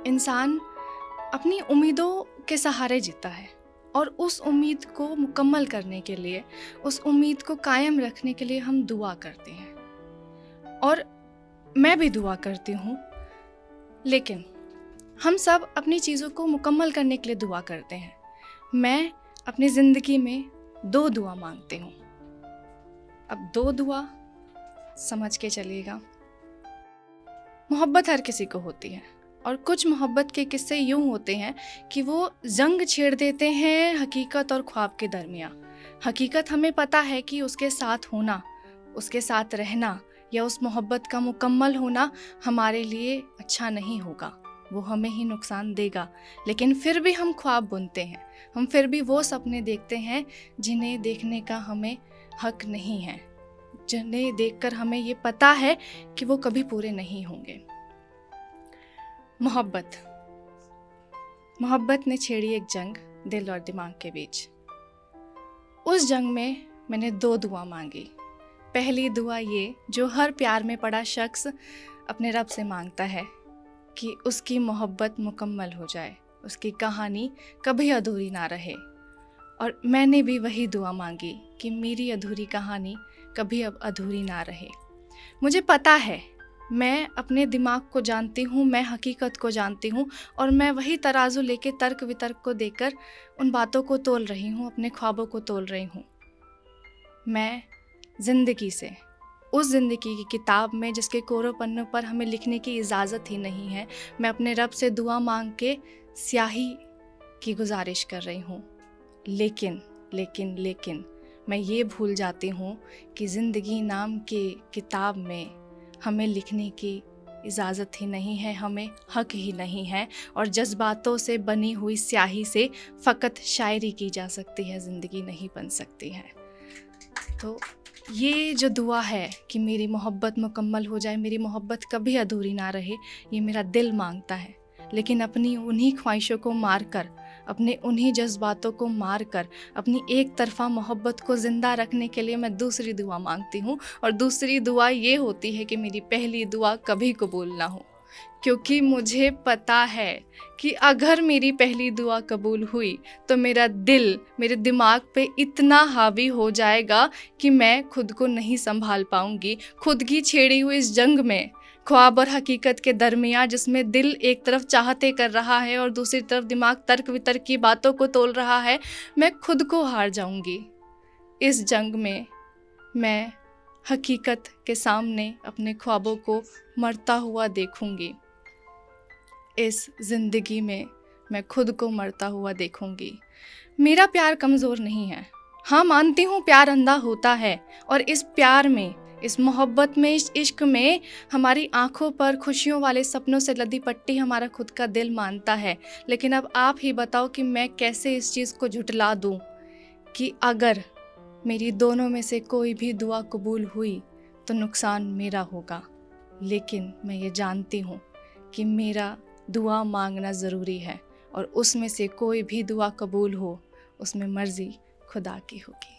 इंसान अपनी उम्मीदों के सहारे जीता है और उस उम्मीद को मुकम्मल करने के लिए, उस उम्मीद को कायम रखने के लिए हम दुआ करते हैं और मैं भी दुआ करती हूँ। लेकिन हम सब अपनी चीज़ों को मुकम्मल करने के लिए दुआ करते हैं। मैं अपनी ज़िंदगी में 2 दुआ मांगती हूँ। अब 2 दुआ समझ के चलिएगा। मोहब्बत हर किसी को होती है और कुछ मोहब्बत के किस्से यूं होते हैं कि वो जंग छेड़ देते हैं हकीकत और ख्वाब के दरमियान। हकीकत हमें पता है कि उसके साथ होना, उसके साथ रहना या उस मोहब्बत का मुकम्मल होना हमारे लिए अच्छा नहीं होगा, वो हमें ही नुकसान देगा। लेकिन फिर भी हम ख्वाब बुनते हैं, हम फिर भी वो सपने देखते हैं जिन्हें देखने का हमें हक नहीं है, जिन्हें देखकर हमें ये पता है कि वो कभी पूरे नहीं होंगे। मोहब्बत ने छेड़ी एक जंग दिल और दिमाग के बीच। उस जंग में मैंने 2 दुआ मांगी। पहली दुआ ये, जो हर प्यार में पड़ा शख्स अपने रब से मांगता है कि उसकी मोहब्बत मुकम्मल हो जाए, उसकी कहानी कभी अधूरी ना रहे। और मैंने भी वही दुआ मांगी कि मेरी अधूरी कहानी कभी अब अधूरी ना रहे। मुझे पता है, मैं अपने दिमाग को जानती हूँ, मैं हकीकत को जानती हूँ और मैं वही तराजू लेके तर्क वितर्क को देकर उन बातों को तोल रही हूँ, अपने ख्वाबों को तोल रही हूँ। मैं ज़िंदगी से, उस ज़िंदगी की किताब में जिसके कोरों पन्नों पर हमें लिखने की इजाज़त ही नहीं है, मैं अपने रब से दुआ मांग के स्याही की गुजारिश कर रही हूँ। लेकिन मैं ये भूल जाती हूँ कि ज़िंदगी नाम की किताब में हमें लिखने की इजाज़त ही नहीं है, हमें हक ही नहीं है और जज्बातों से बनी हुई स्याही से फ़कत शायरी की जा सकती है, ज़िंदगी नहीं बन सकती है। तो ये जो दुआ है कि मेरी मोहब्बत मुकम्मल हो जाए, मेरी मोहब्बत कभी अधूरी ना रहे, ये मेरा दिल मांगता है। लेकिन अपनी उन्हीं ख्वाहिशों को मार कर, अपने उन्हीं जज्बातों को मार कर, अपनी एक तरफ़ा मोहब्बत को ज़िंदा रखने के लिए मैं दूसरी दुआ मांगती हूँ। और दूसरी दुआ ये होती है कि मेरी पहली दुआ कभी कबूल ना हो, क्योंकि मुझे पता है कि अगर मेरी पहली दुआ कबूल हुई तो मेरा दिल मेरे दिमाग पे इतना हावी हो जाएगा कि मैं खुद को नहीं संभाल पाऊँगी। खुद की छेड़ी हुई इस जंग में, ख्वाब और हकीकत के दरमियान, जिसमें दिल एक तरफ चाहते कर रहा है और दूसरी तरफ दिमाग तर्क वितर्क की बातों को तोल रहा है, मैं खुद को हार जाऊंगी। इस जंग में मैं हकीकत के सामने अपने ख्वाबों को मरता हुआ देखूंगी। इस ज़िंदगी में मैं खुद को मरता हुआ देखूंगी। मेरा प्यार कमज़ोर नहीं है। हाँ, मानती हूँ प्यार अंधा होता है और इस प्यार में, इस मोहब्बत में, इस इश्क में हमारी आंखों पर खुशियों वाले सपनों से लदी पट्टी हमारा खुद का दिल मानता है। लेकिन अब आप ही बताओ कि मैं कैसे इस चीज़ को झुठला दूँ कि अगर मेरी दोनों में से कोई भी दुआ कबूल हुई तो नुकसान मेरा होगा। लेकिन मैं ये जानती हूँ कि मेरा दुआ मांगना ज़रूरी है और उसमें से कोई भी दुआ कबूल हो, उसमें मर्ज़ी खुदा की होगी।